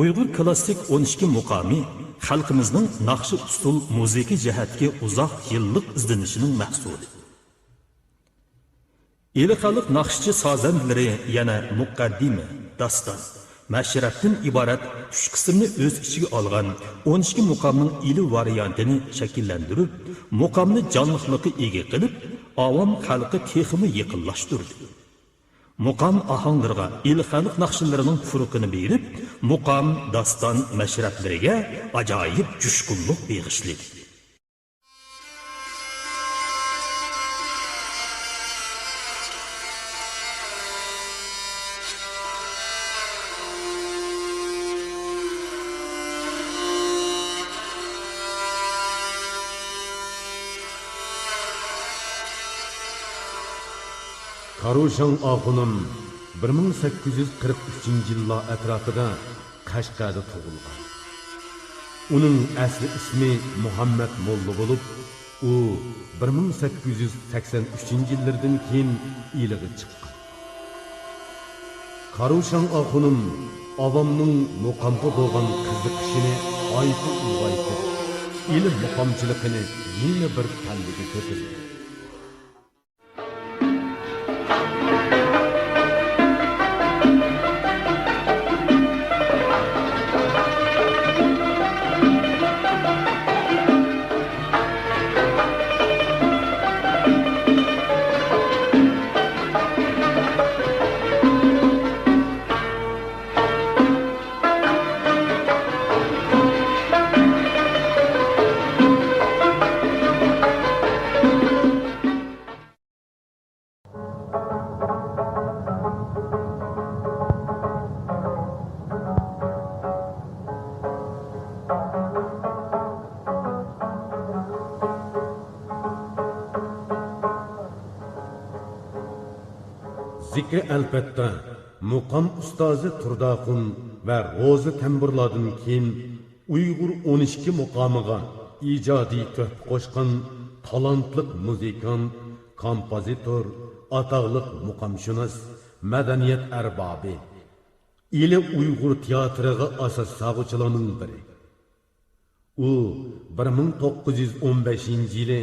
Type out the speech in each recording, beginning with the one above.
Uyg'ur klassik 12 muqomi xalqimizning naqshi usul musiqiy jihatga uzoq yillik izlanishining mahsuli. Eliqalik naqshchi sozandalari yana muqaddima, daston, mashrabdan iborat 3 qismni o'z ichiga olgan 12 muqomning ili variantini shakllantirib, muqomni jonliqlikka ega qilib, avom xalqi texmi yaqinlashtirdi. Muqam ahanglarga ilxaliq naqshlarining furuqini berib, muqam daston mashrablariga ajoyib jushqunlik beg'ishladi. Karuşan Axunum 1843 yıllar etrafında Qashqarda tug'ilgan. Uning asli ismi Muhammad Molla bo'lib, u 1883 yillardan keyin iliga chiqqan. Karuşan Axunum avomning muqamga bo'lgan qiziqishini aytib ulg'aytib, ilm muqamchiligini yana bir palliga ko'tardi. Zikri albatta muqam ustozi Turdaxun va Ro'zi tamburlardan keyin Uyg'ur 12 muqomiga ijodiy tuhfa qo'shgan talantli muzikant, kompozitor, atoqli muqamshunos, madaniyat arbobi, ili Uyg'ur teatriga asos soluvchilarning biri. U 1915-yili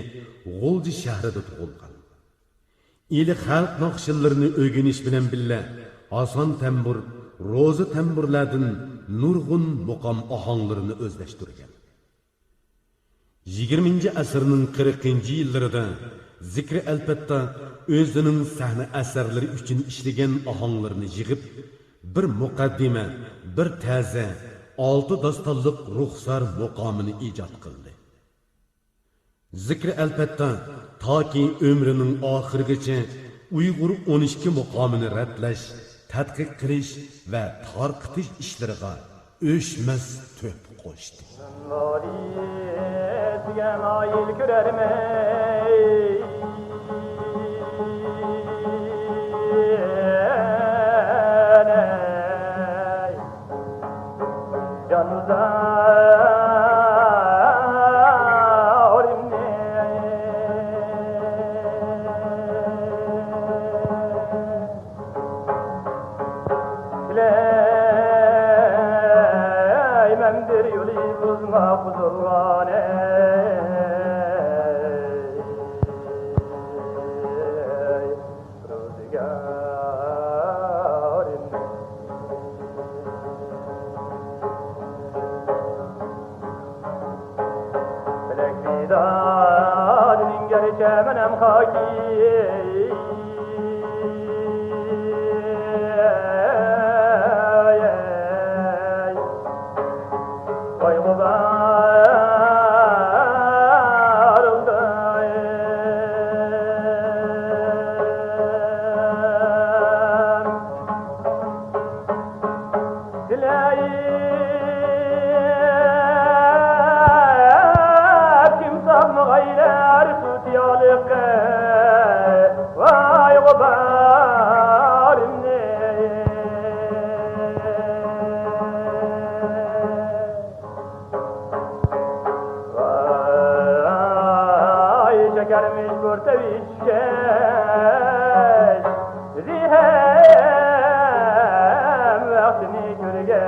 G'o'lji shahrida tug'ilgan. İli xalq naqshillarini o'rganish bilan billa oson tambur, ro'zi tamburlardan nurg'un muqom ohanglarini o'zlashtirgan. 20-asrning 40-yillarida Zikri albatta o'zining sahna asarlari uchun ishlagan ohanglarini yig'ib, bir muqaddima, bir ta'za, 6 dostonlik ruxsar muqomini ijod qildi. Zikri albatta toki ömrünün oxirigacha Uyg'ur 12 muqomini ratlash, tadqiq qilish va tarqitish ishlariga o'chmas to'p qo'shdi. Gelmiş kurtavişke zihem vaktini görge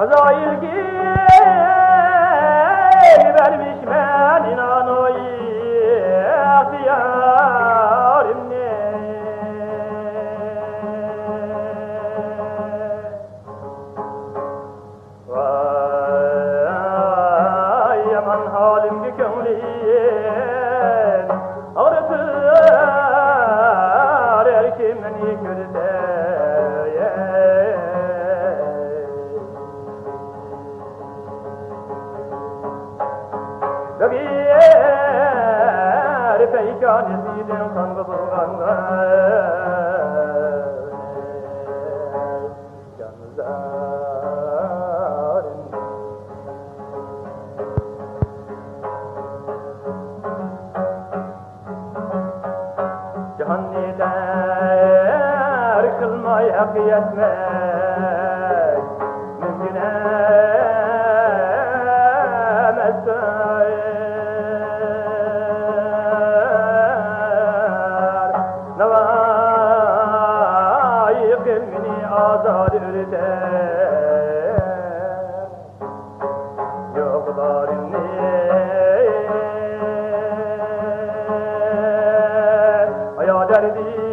Azrail vermiş ben inanoyu yarim ne vay yaman halim ki kömliyim ağrıtır erkimini görse Gabir peykanesiydin kanlı bulganlar canlarım Cehanneder kılmay hak yetmek mümkün emez azad ürter yoklarım ne aya derdim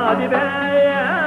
Hadi be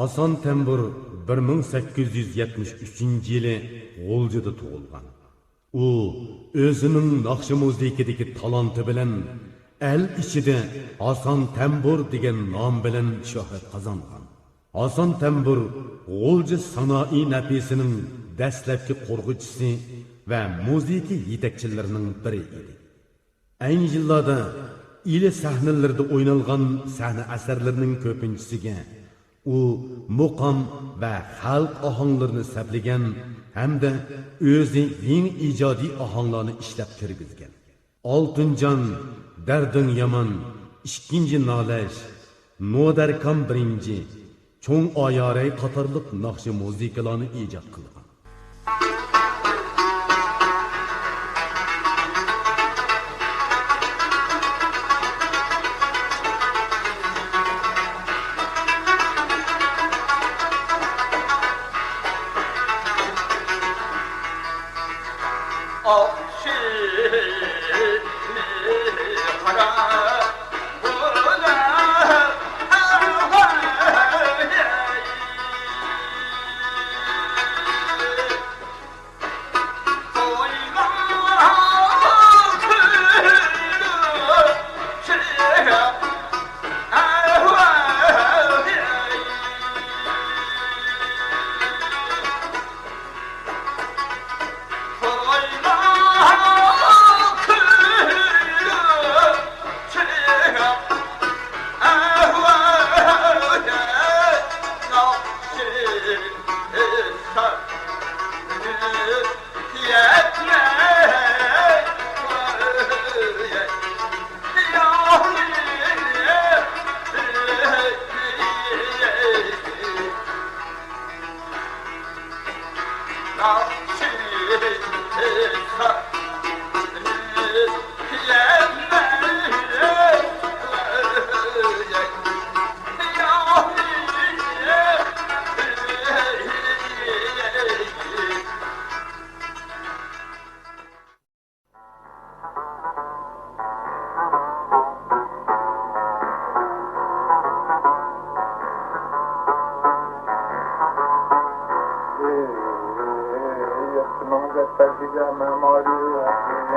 Hasan Tembur 1873 yili G'oljida tug'ilgan. U o'zining naqshi musiqadagi talanti bilan el ichida Hasan Tembur degan nom bilan shuhrat qozongan. Hasan Tembur G'olji sanoiy nafisining dastlabki qo'rg'uvchisi va musiqa yetakchilarining biri edi. Ayni yillarda ili sahnalarda o'ynalgan sahna asarlarining ko'pinchisiga u muqam va xalq ohanglarini saplagan hamda o'zi yangi ijodiy ohanglarni ishlab kirgizgan. Oltinjon, Darding yomon, ikkinchi nolash, Nodarkam birinchi, Cho'ng oyoray qatorliq naqshi musiqalarni ijod qilgan.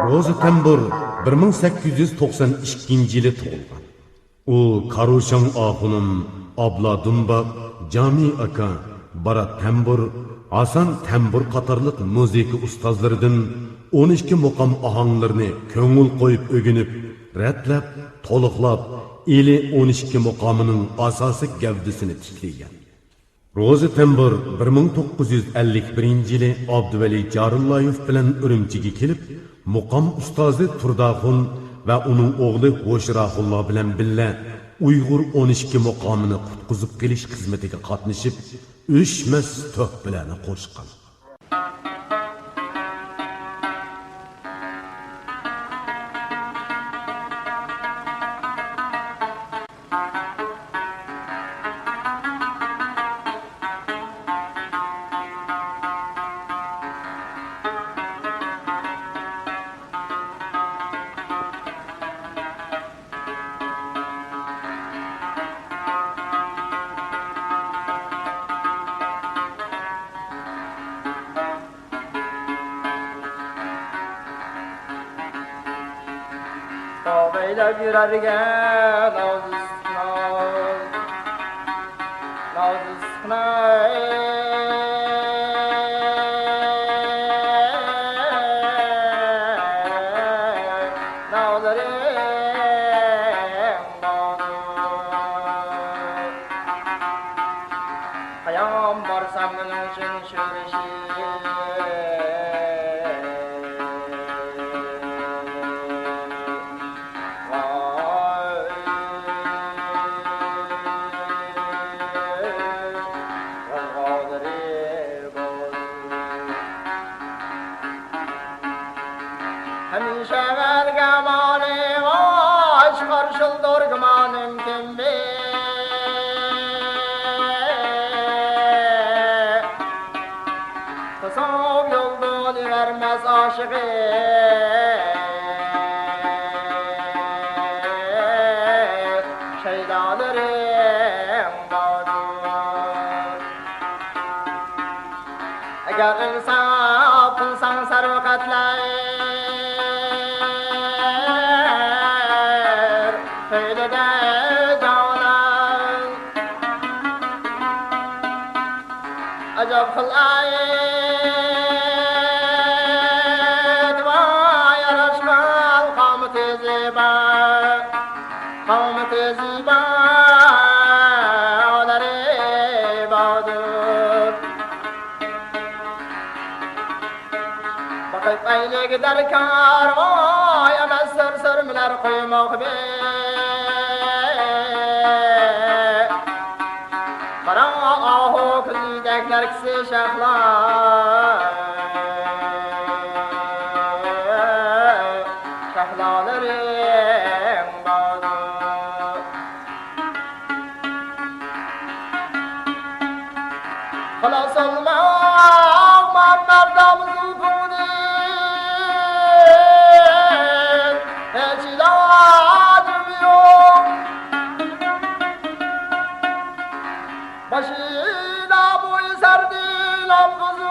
Rozi Tembur 1892-yili tug'ilgan. U Karushan Axunum, Abla Dumba, Jami aka, Barat Tembur, Hasan Tembur qatorliq muzika ustozlaridan 12 muqam ahanglarni ko'ngil qo'yib o'ginib, ratlab, to'liqlab, ili 12 muqamining asosiy gavdasini tiklagan. Rozi Tembur 1951-yili Abduvali Jarullayev bilan Urumchiga kelib, muqam ustozi Turdaxun va uning o'g'li Hoshirahulloh bilan billa Uyg'ur 12 muqomini qutqizib kelish xizmatiga qatnashib, o'chmas to'plarni qo'shgan. Tağbeylep yürerken nazısına Hayam varsam bunun için şöreşi Hemşe ver gamanim aç karşıldır gamanim kim be Kısam yolunu vermez aşığı Şeydalarım vardır Eğer insaf kılsan sarvakatlar Öyle de canan Acab kılayet Vay araşkal Kamıt-ı ziba Kamıt-ı ziba Oları bağdır Bakıp aile gider kar Vay emez sır sırmılar kuymak be Kara ahu kızıdekler kisi şahlar Şahlalarım bağdır Kılas olmak mardamızın kuni Hiç ilacım yok Başına boy serdi lambızı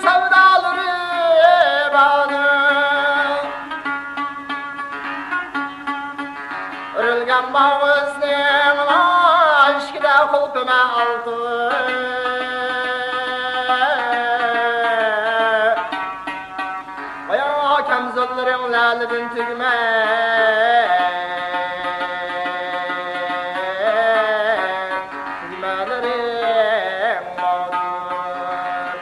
Sevdaları bağlı Örülgen bağızlığım aşkıda kulkuma altı Kemzollarım lalibin tügme Tügmelerim mağdur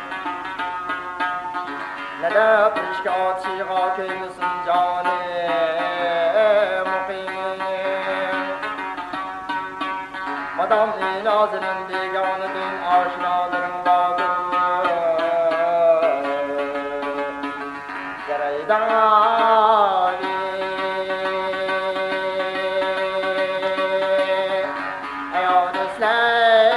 Ne de pişkat şiğa köyüsün canı mukim Madam inazının beganıdın aşinaların bağdır Dali Ayodisler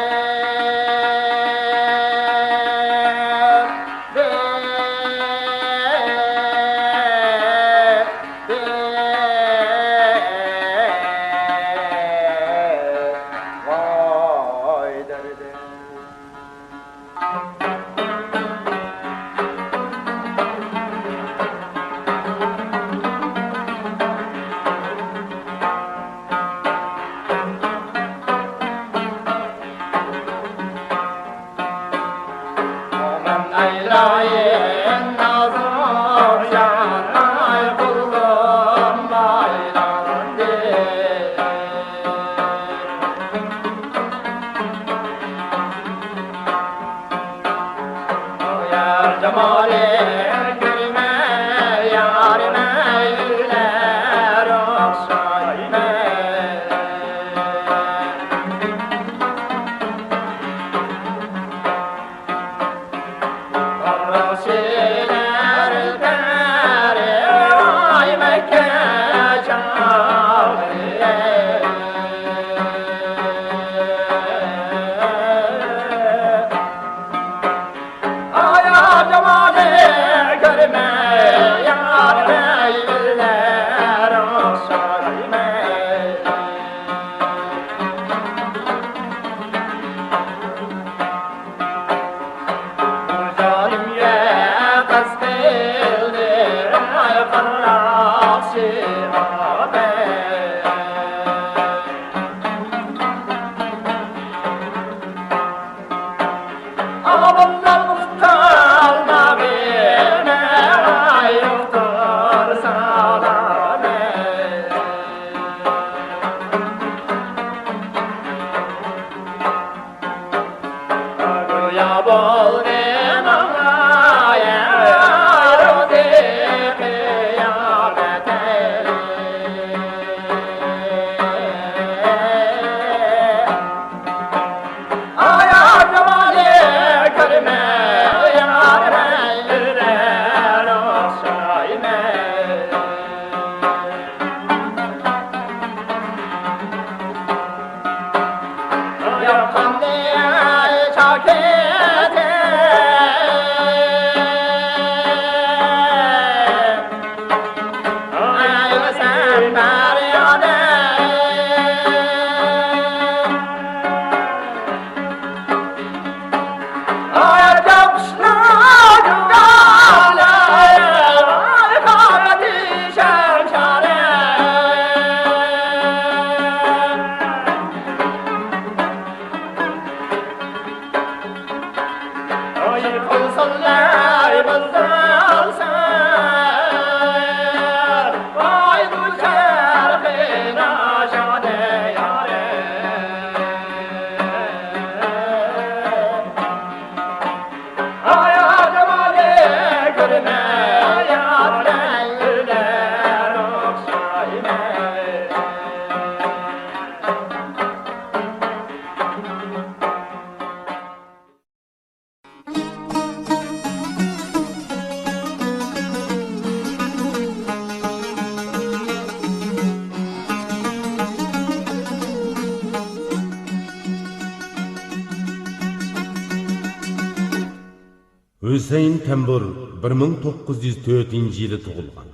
Hüseyin Tembur 1904-yili tug'ilgan.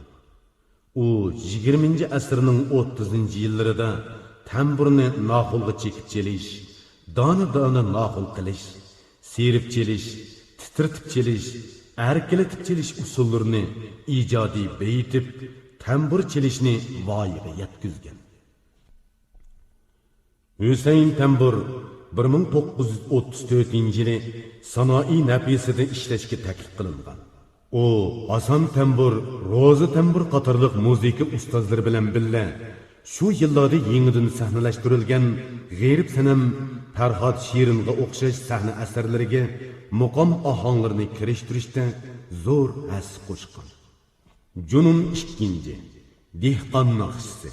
U 20-asrning 30-yillarida tamburni naqulga chekib chelish, dona naqul qilish, serib chelish, titritib chelish, erkilatib chelish usullarini ijodiy beyitib, tambur chelishni voyaga yetkazgan. Hüseyin Tembur 1934-yili sanoiy nafisida ishlashga taklif qilingan. U Hasan Tembur, Ro'zi Tembur qatorliq musiqa ustozlari bilan birga shu yillarda yangidan sahnalashtirilgan G'erib sanam Farhod Shiringa o'xshash sahna asarlariga muqom ohanglarini kirishtirishda zo'r his qo'shgan. Junun 2, Dehqon naqshisi,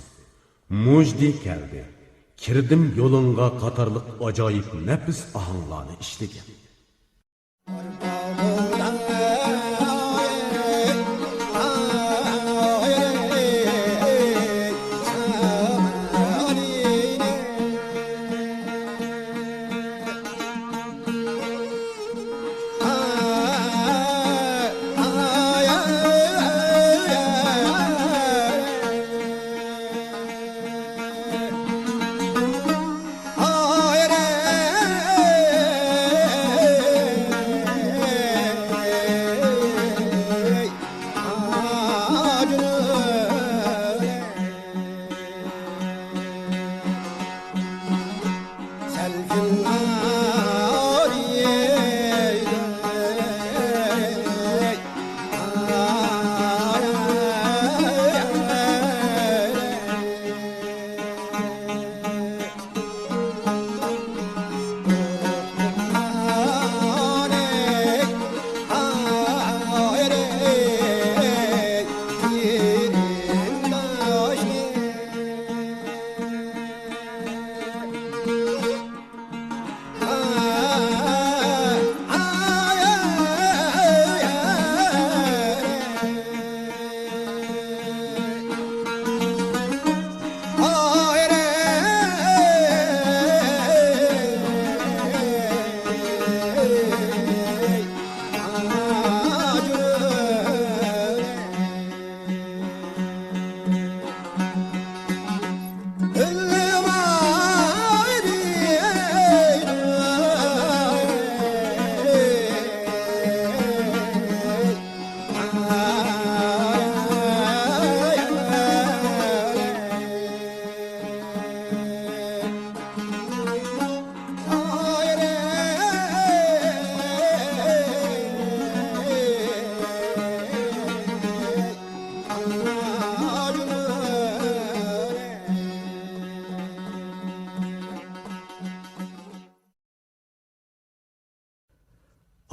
Mujdi keldi, Kirdim yo'lingga qatorliq ajoyib nafis ohanglarni ishlagan.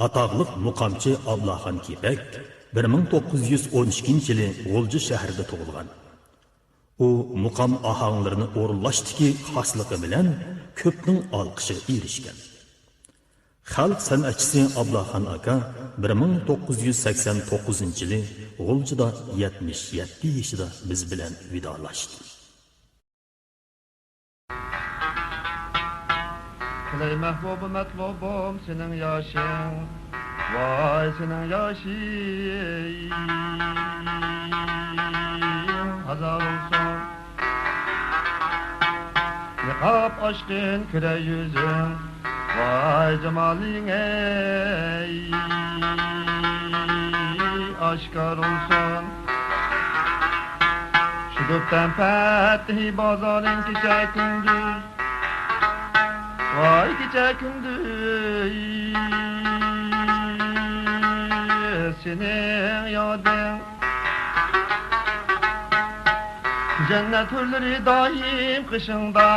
Ataqlıq muqamçı Ablaxan Kepek 1912 yılı G'olji shahrida tug'ilgan. U muqam ahanglarini o'rinlashdagi xoslig'i bilan ko'pning olqishiga erishgan. Xalq san'atchisi Ablaxan aka 1989 yılı G'oljida 77 yaşida biz bilan vidolashdi. Qilay mahbubim matlubim sening yoshing, voy sening yoshing hazar olsun. Niqob ochgin kira yuzing, voy jamoling ey oshkor olsun. Shu ko'pdan fatih bozoring kecha kunduz, vay gece gündüz senin yadın. Cennet hürleri daim kışında,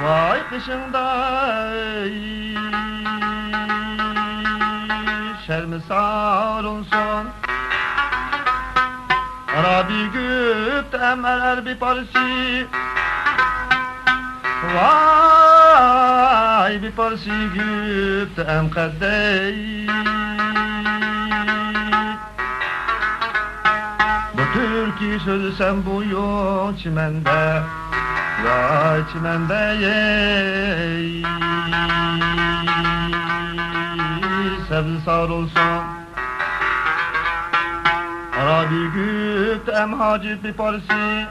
vay kışında şermi sarılsın. Arabi güpt emer bir parsi, vay bir parsi güpt em kaddey. Bu türkü sözü sen bu yok çimende, ya çimende yey. Sebzi sarılsın. Arabi güpt em hacip bir parsi,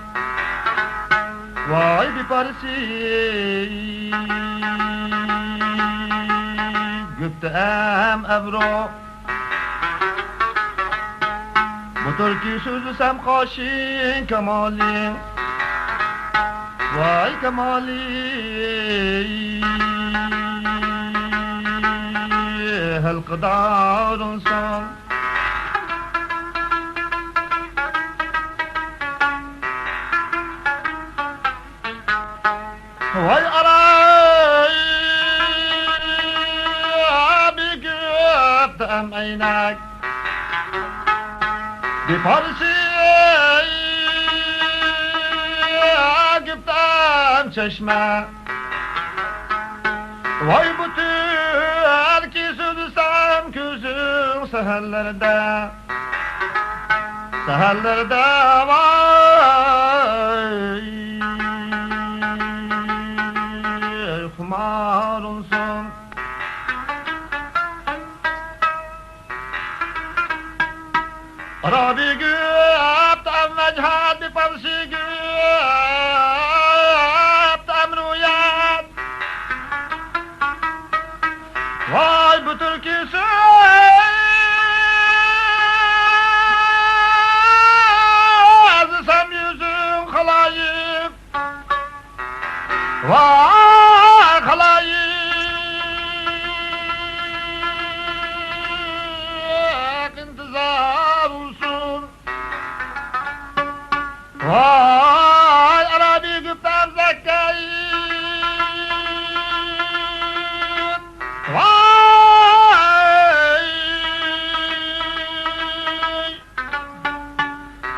vay bir parsi güptem evro. Bu türkü sözü sem kaşin kemalin, vay kemalin hel kıdarın son. Vay Arabi güptem eynek bir parsi güptem çeşme. Vay bu türkü süzsem küzün seherlerde, seherlerde vay kumar olsun. Arabi güptem mechad bir parsi güptem rüyat. Vay bu türkü sözsem yüzün halayık, vay halayık intizar olsun. Vay Arabi güptem zekkayı, vay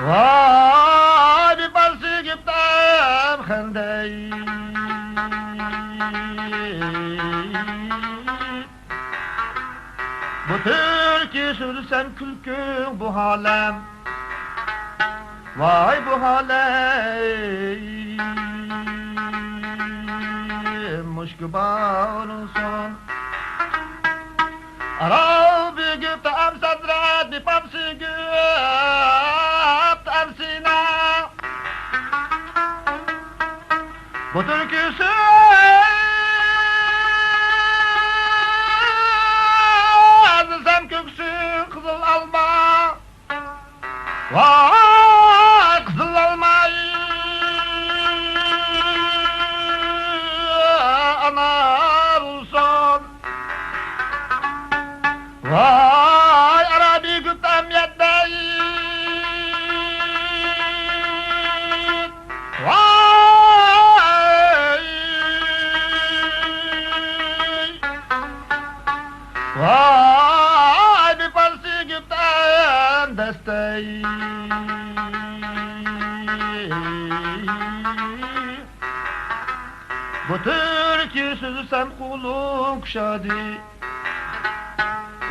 vay bir parsi güptem khendey. Bu türkü sürsem külkün bu halem, vay bu halem muşkubar olsun. Arabi güptem sadrat bir parsi güptem sina. Bu türkü sözsem köksün kızıl alma, vay kızıl almayı anar olsun. Vay Arabi güptem yeddeyi, vay destey Bu türkü sözü sen kulun kuşadı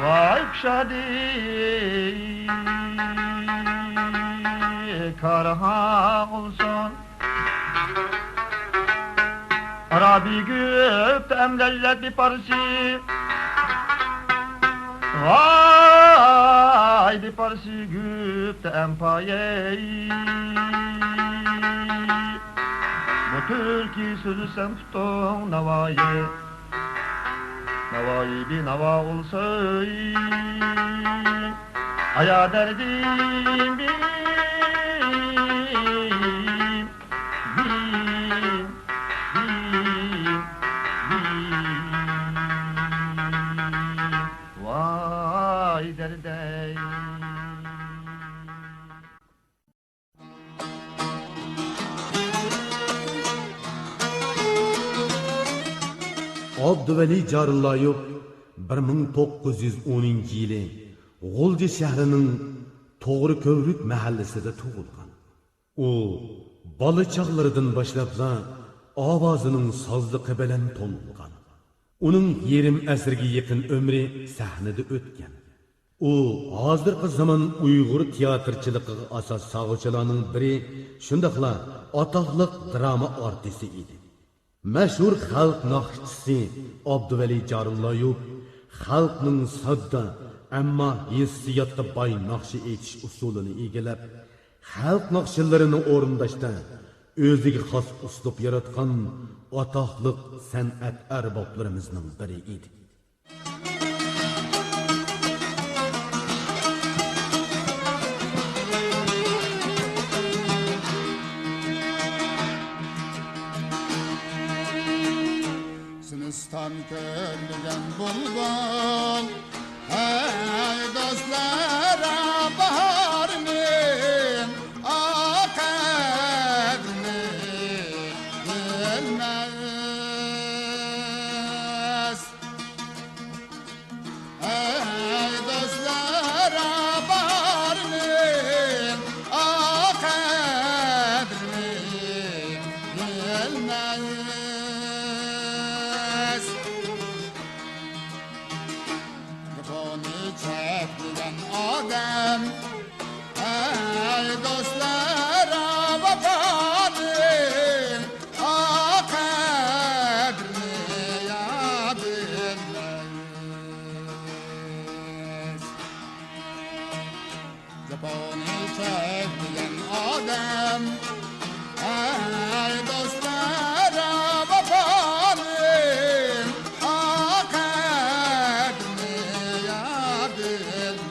Vay kuşadı Karaha olsun Arabi güp emlellet bir parsi Vay bir parsi güp empaye Bu türkü sözü sen tutun navayı Navayı bir nava olsa Aya derdim bir Vay derdey Abduvali Jarullayov 1910 yili G'o'lji shahrining To'g'ri Ko'vrik mahallasida tug'ilgan. U bola chaqlaridan boshlabla ovozining sozligi bilan to'lgan. Uning yarim asrga yaqin umri sahnada o'tgan. U hozirgi zamon Uyg'ur teatrchiligiga asos soluvchilarning biri, shundaqla atoqli drama artisti edi. Mashhur xalq naqshchisi Abduvali Jarullayov xalqning sodda ammo hissiyotga boy naqshi aytish usulini egallab, xalq naqshilarini o'rindashda o'ziga xos uslub yaratgan atoqli san'at arboblarimizning biri edi. Sinistan körlügen bulbul Hey dostlara baharının akadını bilmez Hey dostlara baharının akadını bilmez Çektiren adam Ey dostlara vafanın akadrini yad etmez Japoni çektiren adam Ey dostlara vafanın akadrini yad etmez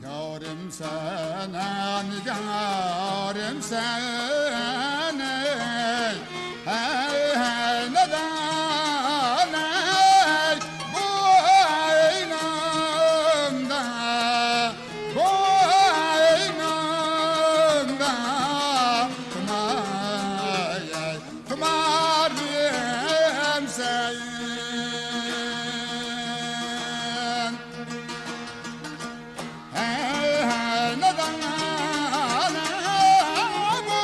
Yarım sana nigarım sana Hey hey neden ey bu aynamda Bu aynamda Kumarım sen Hey hey neden bu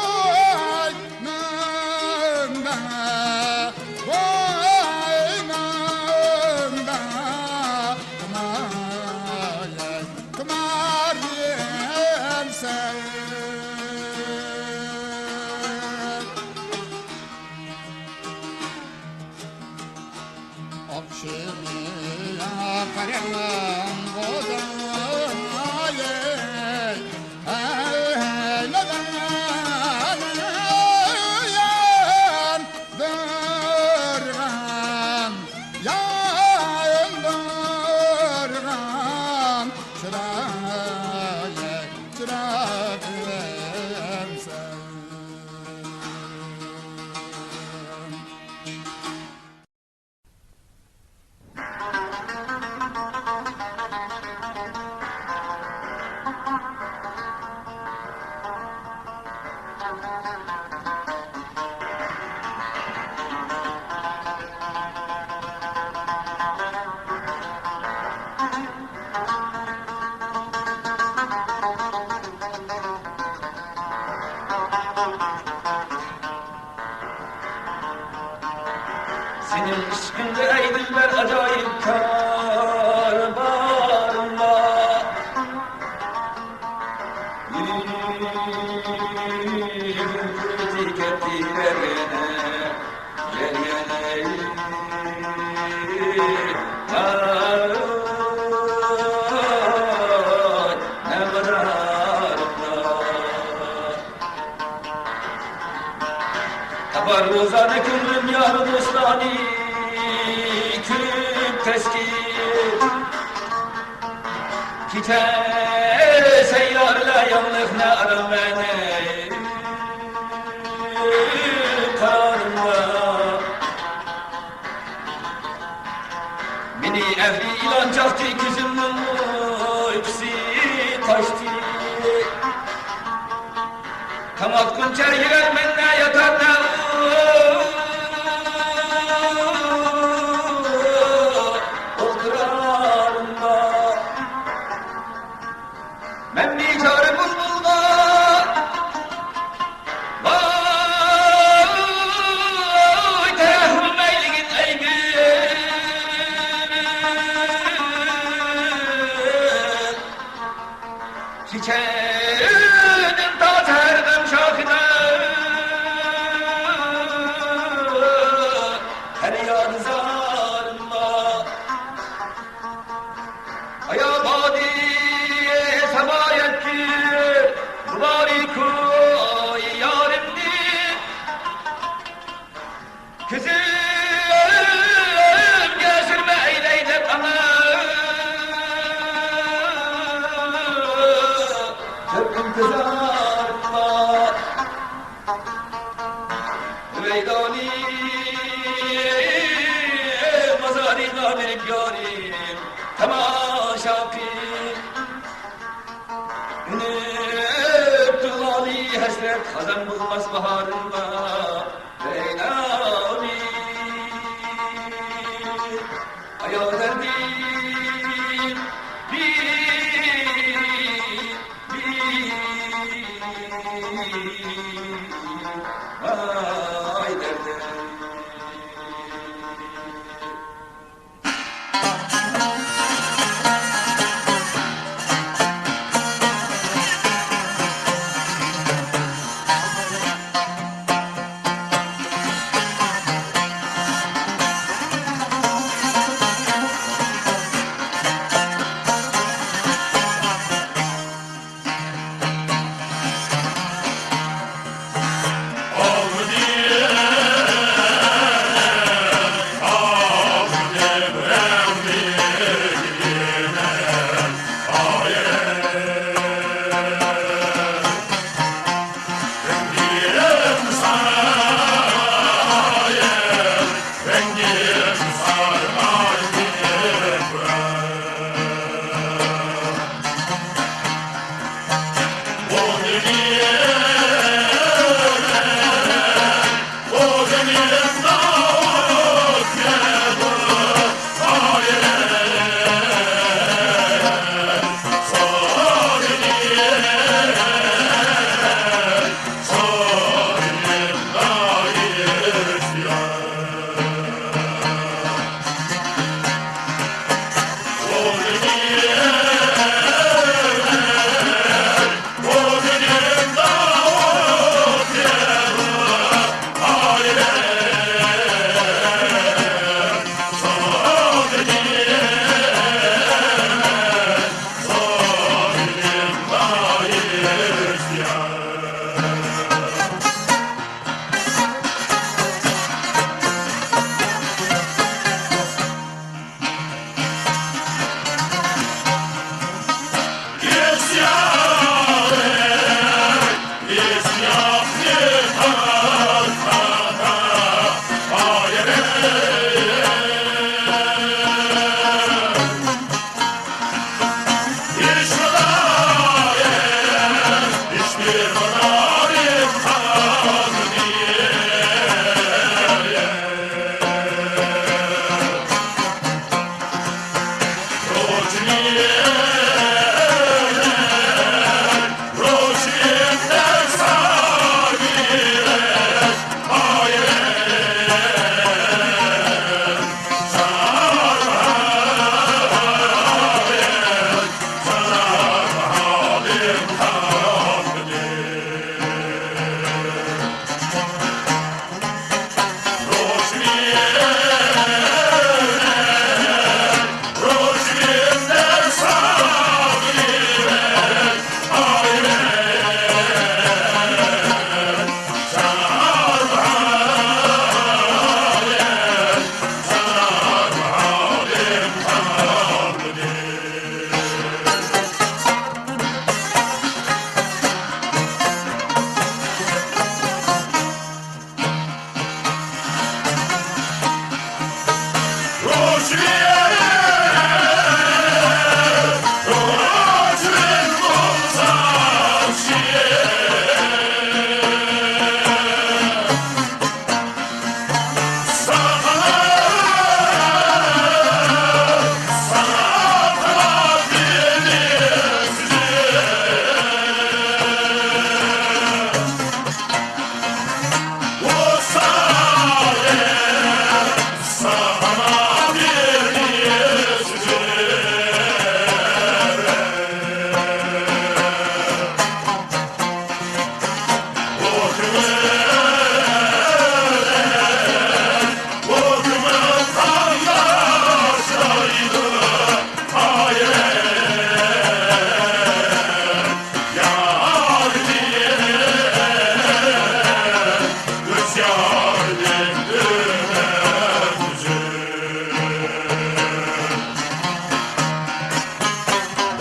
Senin üstünde ey dilber acayip kar barında. Tükettiler yine, gel yine. Ne kadar Tabar rozanı küllüm yar dostani küllüm teski Kite seyyarla yanlık ne aramene kararımda Beni evli ilan çaktı kızımın uykusu kaçtı Kamat kunçer girer menne yatar ne oturarımda Ben bir çare bulmulda Vay terahüm eyligin eygin Çiçeğinin ta terdim şakına Her yar zarında Ayabadi sebayetki Mübariku yarimdi Kızım geçirme eyleylet ama Sırkım kızartma Veydani mazarina benim yarim Temaşafi Nüptülali hasret hazan bulmaz baharında Veydani Aya derdim Vay derdim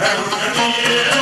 Hem